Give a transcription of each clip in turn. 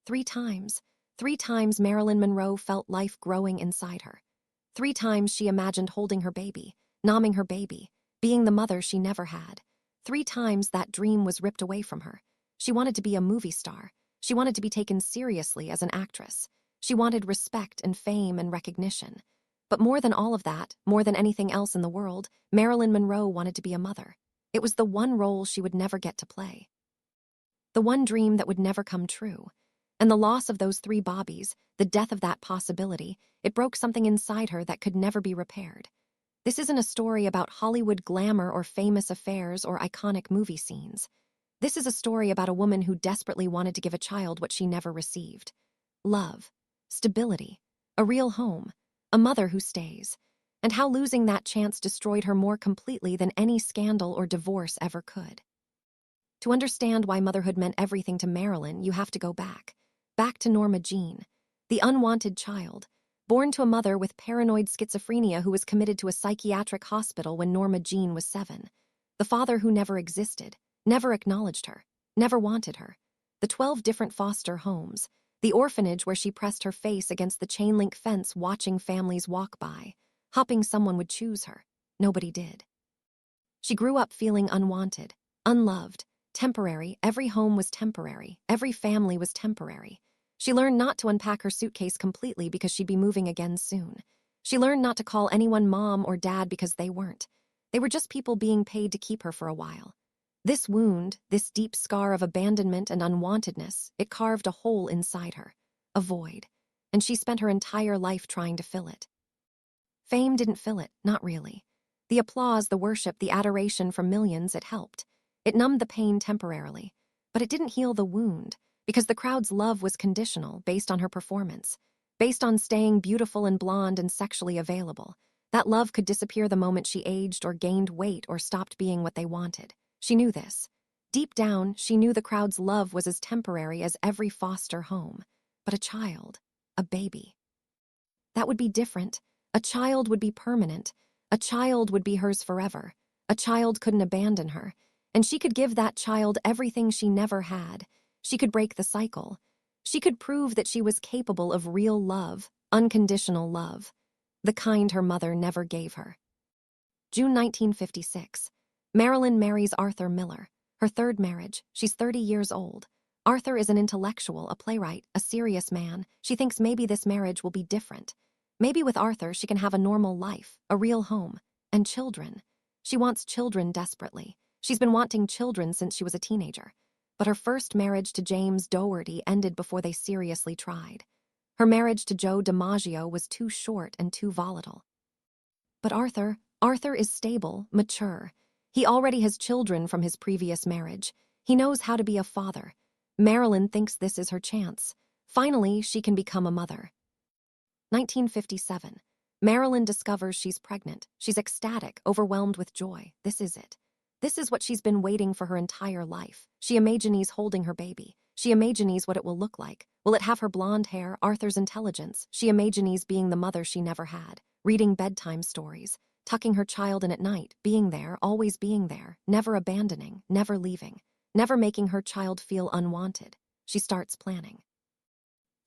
3 times. 3 times Marilyn Monroe felt life growing inside her. 3 times she imagined holding her baby, nomming her baby, being the mother she never had. 3 times that dream was ripped away from her. She wanted to be a movie star. She wanted to be taken seriously as an actress. She wanted respect and fame and recognition. But more than all of that, more than anything else in the world, Marilyn Monroe wanted to be a mother. It was the one role she would never get to play. The one dream that would never come true. And the loss of those 3 Bobbies, the death of that possibility, it broke something inside her that could never be repaired. This isn't a story about Hollywood glamour or famous affairs or iconic movie scenes. This is a story about a woman who desperately wanted to give a child what she never received. Love, stability, a real home, a mother who stays, and how losing that chance destroyed her more completely than any scandal or divorce ever could. To understand why motherhood meant everything to Marilyn, you have to go back to Norma Jean, the unwanted child, born to a mother with paranoid schizophrenia who was committed to a psychiatric hospital when Norma Jean was 7, the father who never existed, never acknowledged her, never wanted her, the 12 different foster homes, the orphanage where she pressed her face against the chain-link fence watching families walk by, hoping someone would choose her. Nobody did. She grew up feeling unwanted, unloved, temporary. Every home was temporary. Every family was temporary. She learned not to unpack her suitcase completely because she'd be moving again soon. She learned not to call anyone mom or dad because they weren't. They were just people being paid to keep her for a while. This wound, this deep scar of abandonment and unwantedness, it carved a hole inside her, a void, and she spent her entire life trying to fill it. Fame didn't fill it, not really. The applause, the worship, the adoration from millions, it helped. It numbed the pain temporarily, but it didn't heal the wound, because the crowd's love was conditional, based on her performance, based on staying beautiful and blonde and sexually available. That love could disappear the moment she aged or gained weight or stopped being what they wanted. She knew this. Deep down, she knew the crowd's love was as temporary as every foster home. But a child, a baby, that would be different. A child would be permanent. A child would be hers forever. A child couldn't abandon her. And she could give that child everything she never had. She could break the cycle. She could prove that she was capable of real love, unconditional love, the kind her mother never gave her. June 1956. Marilyn marries Arthur Miller. Her 3rd marriage. She's 30 years old. Arthur is an intellectual, a playwright, a serious man. She thinks maybe this marriage will be different. Maybe with Arthur she can have a normal life, a real home, and children. She wants children desperately. She's been wanting children since she was a teenager. But her first marriage to James Dougherty ended before they seriously tried. Her marriage to Joe DiMaggio was too short and too volatile. But Arthur is stable, mature. He already has children from his previous marriage. He knows how to be a father. Marilyn thinks this is her chance. Finally, she can become a mother. 1957. Marilyn discovers she's pregnant. She's ecstatic, overwhelmed with joy. This is it. This is what she's been waiting for her entire life. She imagines holding her baby. She imagines what it will look like. Will it have her blonde hair, Arthur's intelligence? She imagines being the mother she never had, reading bedtime stories, tucking her child in at night, being there, always being there, never abandoning, never leaving, never making her child feel unwanted. She starts planning.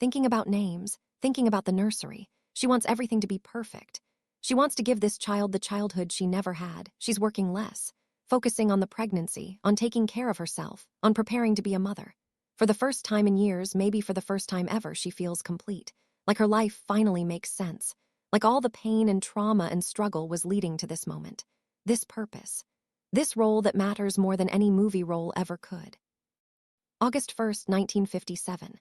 Thinking about names, thinking about the nursery. She wants everything to be perfect. She wants to give this child the childhood she never had. She's working less, focusing on the pregnancy, on taking care of herself, on preparing to be a mother. For the first time in years, maybe for the first time ever, she feels complete. Like her life finally makes sense. Like all the pain and trauma and struggle was leading to this moment. This purpose. This role that matters more than any movie role ever could. August 1st, 1957.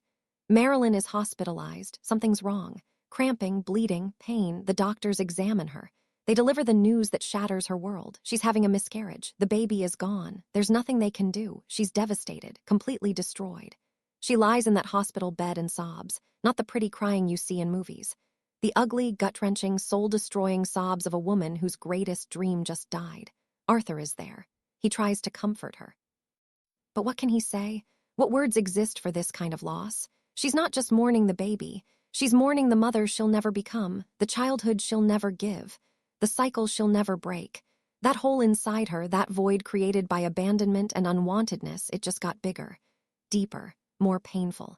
Marilyn is hospitalized. Something's wrong. Cramping, bleeding, pain. The doctors examine her. They deliver the news that shatters her world. She's having a miscarriage. The baby is gone. There's nothing they can do. She's devastated, completely destroyed. She lies in that hospital bed and sobs, not the pretty crying you see in movies. The ugly, gut-wrenching, soul-destroying sobs of a woman whose greatest dream just died. Arthur is there. He tries to comfort her. But what can he say? What words exist for this kind of loss? She's not just mourning the baby. She's mourning the mother she'll never become, the childhood she'll never give, the cycle she'll never break. That hole inside her, that void created by abandonment and unwantedness, it just got bigger, deeper, more painful.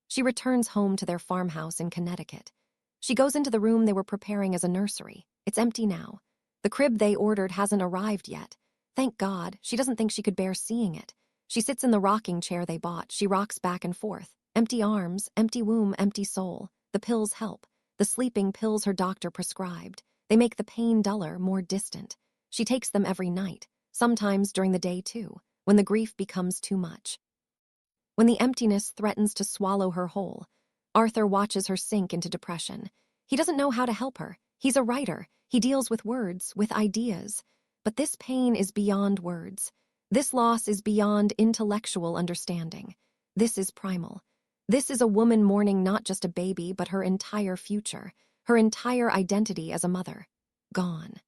She returns home to their farmhouse in Connecticut. She goes into the room they were preparing as a nursery. It's empty now. The crib they ordered hasn't arrived yet. Thank God, she doesn't think she could bear seeing it. She sits in the rocking chair they bought. She rocks back and forth. Empty arms, empty womb, empty soul. The pills help. The sleeping pills her doctor prescribed. They make the pain duller, more distant. She takes them every night, sometimes during the day too, when the grief becomes too much. When the emptiness threatens to swallow her whole, Arthur watches her sink into depression. He doesn't know how to help her. He's a writer. He deals with words, with ideas. But this pain is beyond words. This loss is beyond intellectual understanding. This is primal. This is a woman mourning not just a baby, but her entire future, her entire identity as a mother. Gone.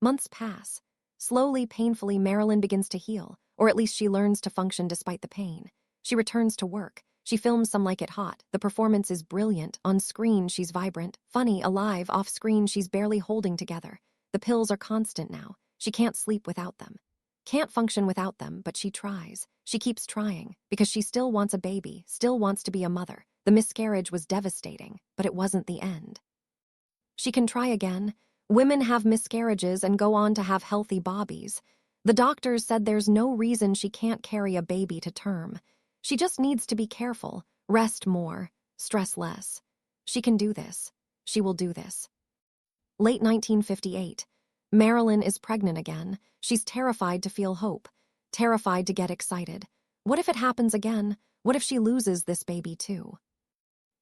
Months pass. Slowly, painfully, Marilyn begins to heal, or at least she learns to function despite the pain. She returns to work. She films Some Like It Hot. The performance is brilliant. On screen, she's vibrant, funny, alive. Off screen, she's barely holding together. The pills are constant now. She can't sleep without them. Can't function without them, but she tries. She keeps trying, because she still wants a baby, still wants to be a mother. The miscarriage was devastating, but it wasn't the end. She can try again. Women have miscarriages and go on to have healthy bobbies. The doctors said there's no reason she can't carry a baby to term. She just needs to be careful, rest more, stress less. She can do this. She will do this. Late 1958. Marilyn is pregnant again. She's terrified to feel hope, terrified to get excited. What if it happens again? What if she loses this baby too?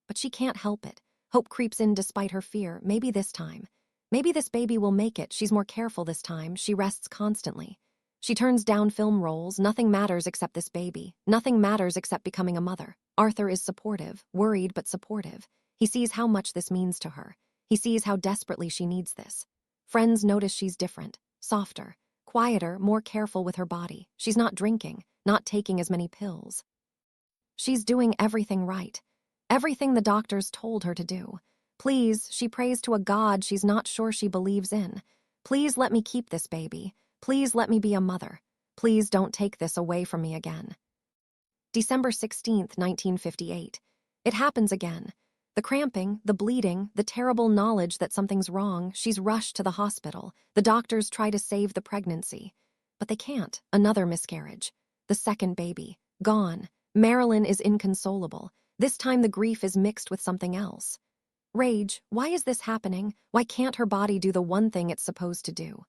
But she can't help it. Hope creeps in despite her fear. Maybe this time. Maybe this baby will make it. She's more careful this time. She rests constantly. She turns down film roles. Nothing matters except this baby. Nothing matters except becoming a mother. Arthur is supportive, worried but supportive. He sees how much this means to her. He sees how desperately she needs this. Friends notice she's different, softer, quieter, more careful with her body. She's not drinking, not taking as many pills. She's doing everything right. Everything the doctors told her to do. Please, she prays to a God she's not sure she believes in. Please let me keep this baby. Please let me be a mother. Please don't take this away from me again. December 16th, 1958. It happens again. The cramping, the bleeding, the terrible knowledge that something's wrong. She's rushed to the hospital. The doctors try to save the pregnancy. But they can't. Another miscarriage. The second baby. Gone. Marilyn is inconsolable. This time the grief is mixed with something else. Rage. Why is this happening? Why can't her body do the one thing it's supposed to do?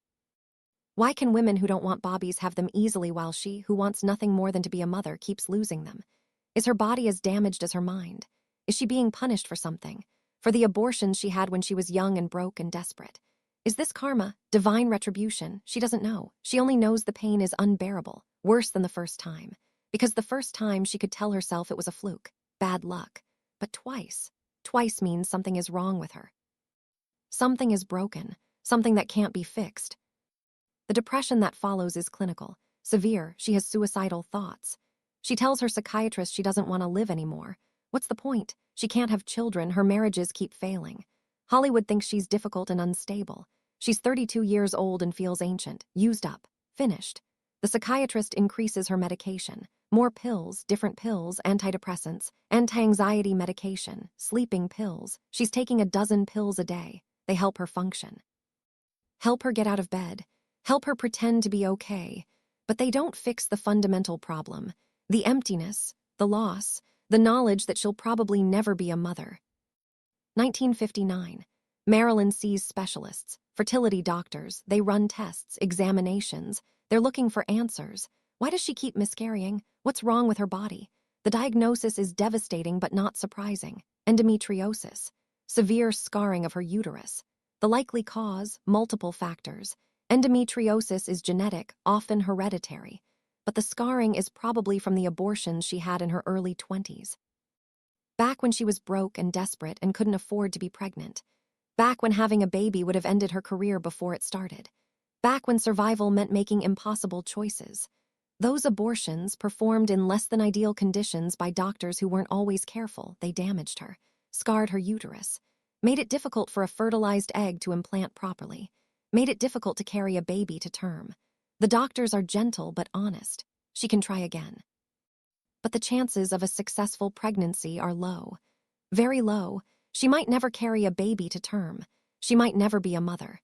Why can women who don't want bobbies have them easily while she, who wants nothing more than to be a mother, keeps losing them? Is her body as damaged as her mind? Is she being punished for something? For the abortions she had when she was young and broke and desperate? Is this karma, divine retribution? She doesn't know. She only knows the pain is unbearable, worse than the first time. Because the first time she could tell herself it was a fluke, bad luck. But twice means something is wrong with her. Something is broken, something that can't be fixed. The depression that follows is clinical, severe. She has suicidal thoughts. She tells her psychiatrist she doesn't want to live anymore. What's the point? She can't have children. Her marriages keep failing. Hollywood thinks she's difficult and unstable. She's 32 years old and feels ancient, used up, finished. The psychiatrist increases her medication. More pills, different pills, antidepressants, anti-anxiety medication, sleeping pills. She's taking a dozen pills a day. They help her function. Help her get out of bed. Help her pretend to be okay. But they don't fix the fundamental problem. The emptiness, the loss, the knowledge that she'll probably never be a mother. 1959. Marilyn sees specialists, fertility doctors. They run tests, examinations. They're looking for answers. Why does she keep miscarrying? What's wrong with her body? The diagnosis is devastating but not surprising. Endometriosis, severe scarring of her uterus. The likely cause, multiple factors. Endometriosis is genetic, often hereditary. But the scarring is probably from the abortions she had in her early 20s. Back when she was broke and desperate and couldn't afford to be pregnant. Back when having a baby would have ended her career before it started. Back when survival meant making impossible choices. Those abortions, performed in less than ideal conditions by doctors who weren't always careful, they damaged her, scarred her uterus, made it difficult for a fertilized egg to implant properly, made it difficult to carry a baby to term. The doctors are gentle but honest. She can try again. but the chances of a successful pregnancy are low. Very low. She might never carry a baby to term. She might never be a mother.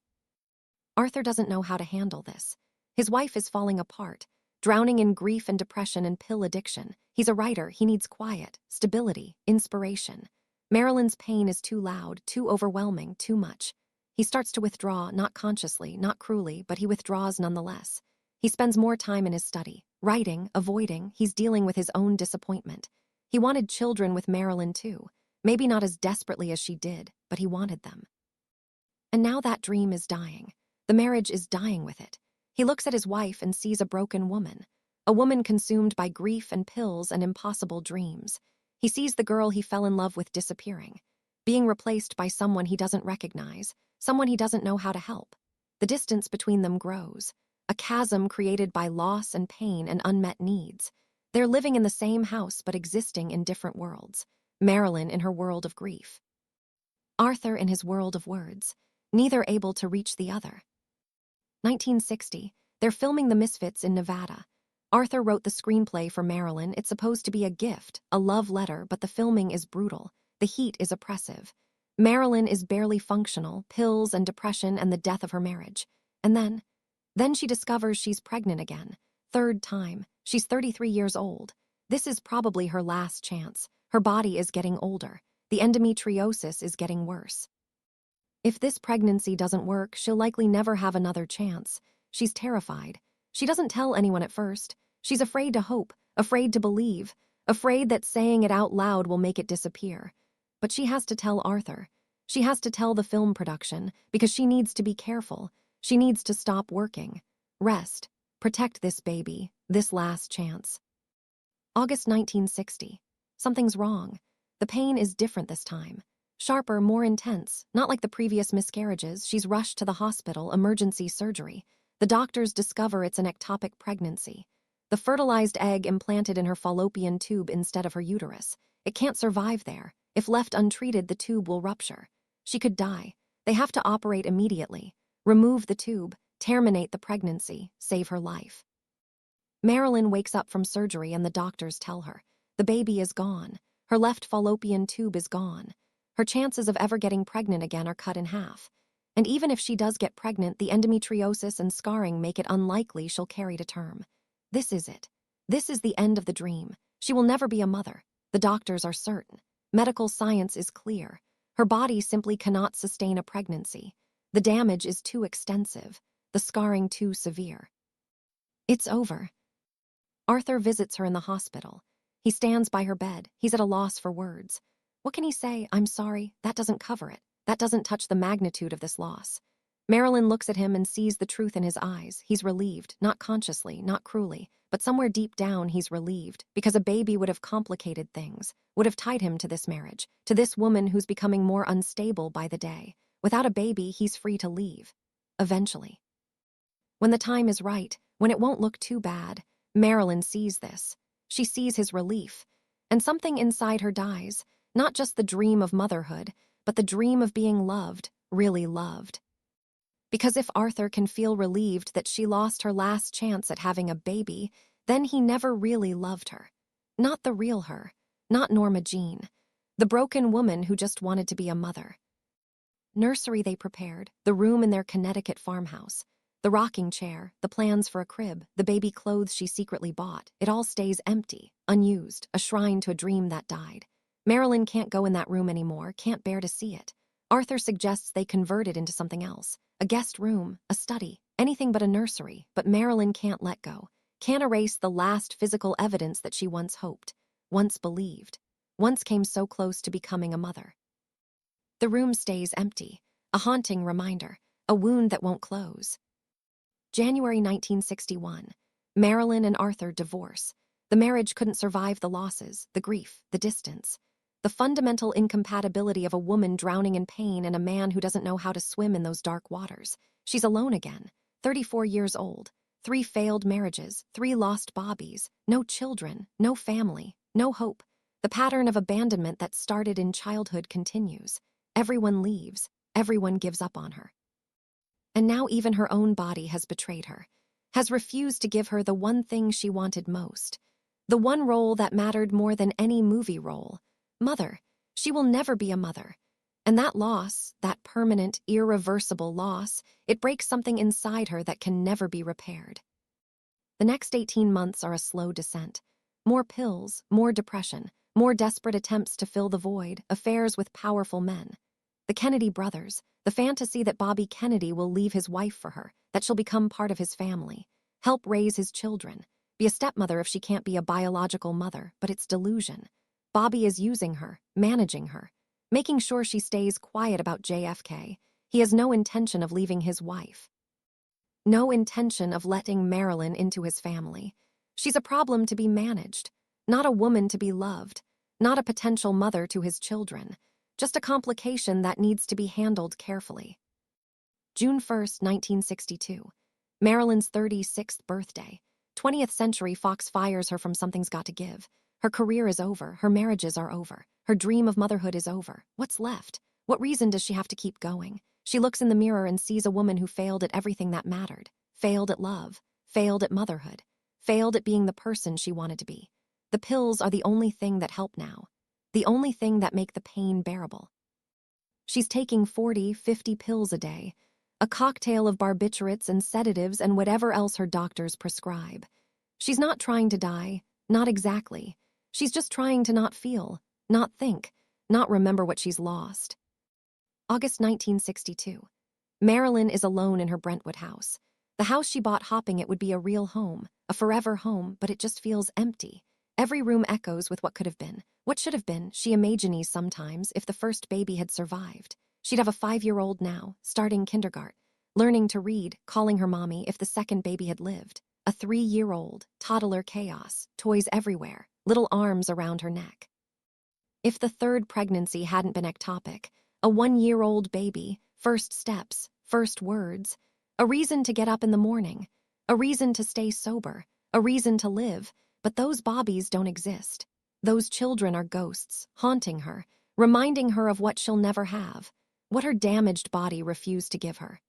Arthur doesn't know how to handle this. His wife is falling apart, drowning in grief and depression and pill addiction. He's a writer. He needs quiet, stability, inspiration. Marilyn's pain is too loud, too overwhelming, too much. He starts to withdraw, not consciously, not cruelly, but he withdraws nonetheless. He spends more time in his study, writing, avoiding. He's dealing with his own disappointment. He wanted children with Marilyn too. Maybe not as desperately as she did, but he wanted them. And now that dream is dying. The marriage is dying with it. He looks at his wife and sees a broken woman. A woman consumed by grief and pills and impossible dreams. He sees the girl he fell in love with disappearing, being replaced by someone he doesn't recognize, someone he doesn't know how to help. The distance between them grows, a chasm created by loss and pain and unmet needs. They're living in the same house but existing in different worlds. Marilyn in her world of grief, Arthur in his world of words, neither able to reach the other. 1960, they're filming The Misfits in Nevada. Arthur wrote the screenplay for Marilyn. It's supposed to be a gift, a love letter, but the filming is brutal. The heat is oppressive. Marilyn is barely functional, pills and depression and the death of her marriage. And then she discovers she's pregnant again. Third time. She's 33 years old. This is probably her last chance. Her body is getting older. The endometriosis is getting worse. If this pregnancy doesn't work, she'll likely never have another chance. She's terrified. She doesn't tell anyone at first. She's afraid to hope, afraid to believe, afraid that saying it out loud will make it disappear. But she has to tell Arthur. She has to tell the film production, because she needs to be careful. She needs to stop working. Rest. Protect this baby, this last chance. August 1960. Something's wrong. The pain is different this time. Sharper, more intense, not like the previous miscarriages. She's rushed to the hospital, emergency surgery. The doctors discover it's an ectopic pregnancy. The fertilized egg implanted in her fallopian tube instead of her uterus. It can't survive there. If left untreated, the tube will rupture. She could die. They have to operate immediately. Remove the tube, terminate the pregnancy, save her life. Marilyn wakes up from surgery and the doctors tell her, the baby is gone. Her left fallopian tube is gone. Her chances of ever getting pregnant again are cut in half. And even if she does get pregnant, the endometriosis and scarring make it unlikely she'll carry to term. This is it. This is the end of the dream. She will never be a mother. The doctors are certain. Medical science is clear. Her body simply cannot sustain a pregnancy. The damage is too extensive. The scarring too severe. It's over. Arthur visits her in the hospital. He stands by her bed. He's at a loss for words. What can he say? I'm sorry. That doesn't cover it. That doesn't touch the magnitude of this loss. Marilyn looks at him and sees the truth in his eyes. He's relieved, not consciously, not cruelly, but somewhere deep down he's relieved, because a baby would have complicated things, would have tied him to this marriage, to this woman who's becoming more unstable by the day. Without a baby, he's free to leave. Eventually. When the time is right, when it won't look too bad, Marilyn sees this. She sees his relief, and something inside her dies, not just the dream of motherhood, but the dream of being loved, really loved. Because if Arthur can feel relieved that she lost her last chance at having a baby, then he never really loved her. Not the real her, not Norma Jean, the broken woman who just wanted to be a mother. Nursery they prepared, the room in their Connecticut farmhouse, the rocking chair, the plans for a crib, the baby clothes she secretly bought, it all stays empty, unused, a shrine to a dream that died. Marilyn can't go in that room anymore, can't bear to see it. Arthur suggests they convert it into something else, a guest room, a study, anything but a nursery, but Marilyn can't let go, can't erase the last physical evidence that she once hoped, once believed, once came so close to becoming a mother. The room stays empty, a haunting reminder, a wound that won't close. January 1961. Marilyn and Arthur divorce. The marriage couldn't survive the losses, the grief, the distance. The fundamental incompatibility of a woman drowning in pain and a man who doesn't know how to swim in those dark waters. She's alone again, 34 years old, 3 failed marriages, 3 lost bobbies, no children, no family, no hope. The pattern of abandonment that started in childhood continues. Everyone leaves, everyone gives up on her. And now even her own body has betrayed her, has refused to give her the one thing she wanted most. The one role that mattered more than any movie role. Mother. She will never be a mother. And that loss, that permanent, irreversible loss, it breaks something inside her that can never be repaired. The next 18 months are a slow descent. More pills, more depression, more desperate attempts to fill the void, affairs with powerful men. The Kennedy brothers, the fantasy that Bobby Kennedy will leave his wife for her, that she'll become part of his family, help raise his children, be a stepmother if she can't be a biological mother, but it's delusion. Bobby is using her, managing her, making sure she stays quiet about JFK. He has no intention of leaving his wife. No intention of letting Marilyn into his family. She's a problem to be managed, not a woman to be loved, not a potential mother to his children, just a complication that needs to be handled carefully. June 1st, 1962. Marilyn's 36th birthday. 20th Century Fox fires her from Something's Got to Give. Her career is over, her marriages are over, her dream of motherhood is over. What's left? What reason does she have to keep going? She looks in the mirror and sees a woman who failed at everything that mattered, failed at love, failed at motherhood, failed at being the person she wanted to be. The pills are the only thing that help now, the only thing that make the pain bearable. She's taking 40, 50 pills a day, a cocktail of barbiturates and sedatives and whatever else her doctors prescribe. She's not trying to die, not exactly. She's just trying to not feel, not think, not remember what she's lost. August 1962. Marilyn is alone in her Brentwood house. The house she bought hopping it would be a real home, a forever home, but it just feels empty. Every room echoes with what could have been, what should have been. She imagines sometimes if the first baby had survived. She'd have a 5-year-old now, starting kindergarten, learning to read, calling her mommy if the second baby had lived. A 3-year-old, toddler chaos, toys everywhere, little arms around her neck. If the third pregnancy hadn't been ectopic, a 1-year-old baby, first steps, first words, a reason to get up in the morning, a reason to stay sober, a reason to live, but those bobbies don't exist. Those children are ghosts, haunting her, reminding her of what she'll never have, what her damaged body refused to give her.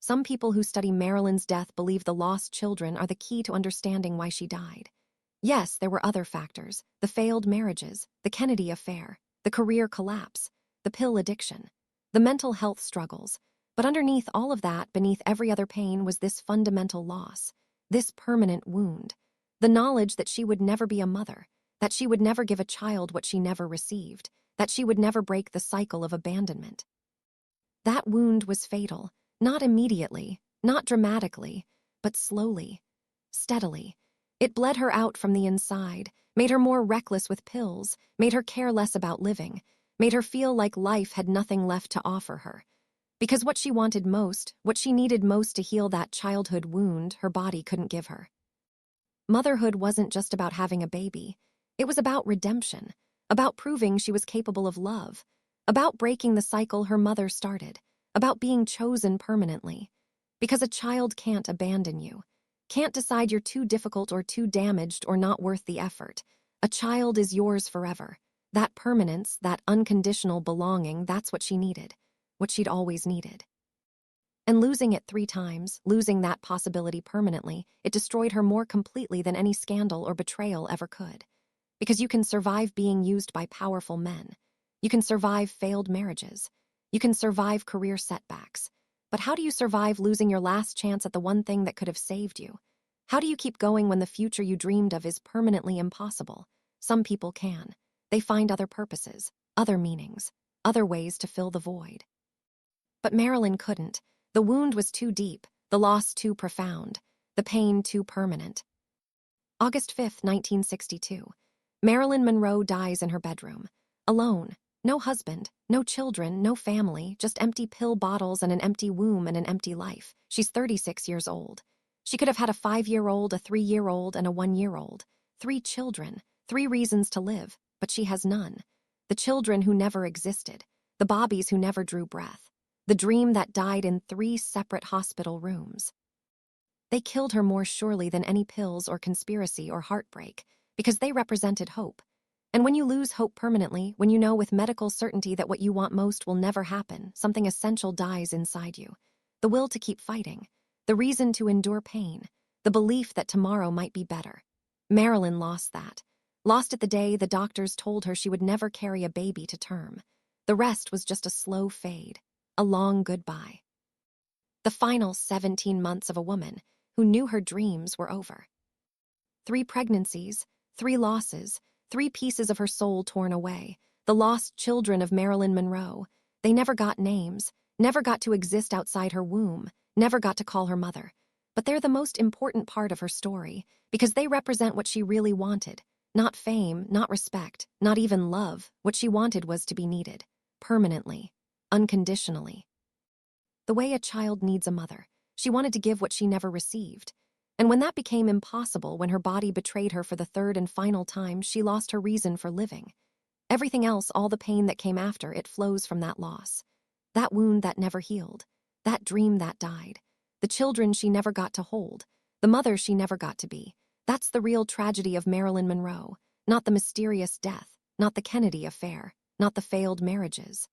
Some people who study Marilyn's death believe the lost children are the key to understanding why she died. Yes, there were other factors, the failed marriages, the Kennedy affair, the career collapse, the pill addiction, the mental health struggles, but underneath all of that, beneath every other pain, was this fundamental loss, this permanent wound, the knowledge that she would never be a mother, that she would never give a child what she never received, that she would never break the cycle of abandonment. That wound was fatal, not immediately, not dramatically, but slowly, steadily. It bled her out from the inside, made her more reckless with pills, made her care less about living, made her feel like life had nothing left to offer her. Because what she wanted most, what she needed most to heal that childhood wound, her body couldn't give her. Motherhood wasn't just about having a baby. It was about redemption, about proving she was capable of love, about breaking the cycle her mother started, about being chosen permanently. Because a child can't abandon you, can't decide you're too difficult or too damaged or not worth the effort. A child is yours forever. That permanence, that unconditional belonging, that's what she needed, what she'd always needed. And losing it 3 times, losing that possibility permanently, it destroyed her more completely than any scandal or betrayal ever could. Because you can survive being used by powerful men. You can survive failed marriages. You can survive career setbacks. But how do you survive losing your last chance at the one thing that could have saved you? How do you keep going when the future you dreamed of is permanently impossible? Some people can. They find other purposes, other meanings, other ways to fill the void. But Marilyn couldn't. The wound was too deep, the loss too profound, the pain too permanent. August 5th, 1962. Marilyn Monroe dies in her bedroom. Alone. No husband, no children, no family, just empty pill bottles and an empty womb and an empty life. She's 36 years old. She could have had a 5-year-old, a 3-year-old, and a 1-year-old. 3 children, 3 reasons to live, but she has none. The children who never existed, the bobbies who never drew breath, the dream that died in 3 separate hospital rooms. They killed her more surely than any pills or conspiracy or heartbreak, because they represented hope. And when you lose hope permanently, when you know with medical certainty that what you want most will never happen, something essential dies inside you. The will to keep fighting, the reason to endure pain, the belief that tomorrow might be better. Marilyn lost that. Lost it the day the doctors told her she would never carry a baby to term. The rest was just a slow fade, a long goodbye. The final 17 months of a woman who knew her dreams were over. 3 pregnancies, 3 losses, 3 pieces of her soul torn away. The lost children of Marilyn Monroe. They never got names, never got to exist outside her womb, never got to call her mother. But they're the most important part of her story, because they represent what she really wanted. Not fame, not respect, not even love. What she wanted was to be needed. Permanently. Unconditionally. The way a child needs a mother. She wanted to give what she never received. And when that became impossible, when her body betrayed her for the 3rd and final time, she lost her reason for living. Everything else, all the pain that came after, it flows from that loss. That wound that never healed. That dream that died. The children she never got to hold. The mother she never got to be. That's the real tragedy of Marilyn Monroe. Not the mysterious death. Not the Kennedy affair. Not the failed marriages.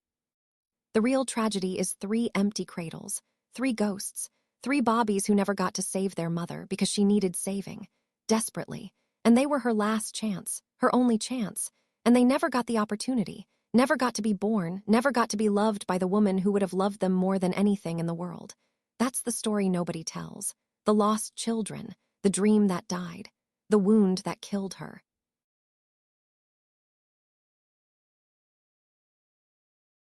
The real tragedy is 3 empty cradles. 3 ghosts. 3 Bobbies who never got to save their mother because she needed saving. Desperately. And they were her last chance. Her only chance. And they never got the opportunity. Never got to be born. Never got to be loved by the woman who would have loved them more than anything in the world. That's the story nobody tells. The lost children. The dream that died. The wound that killed her.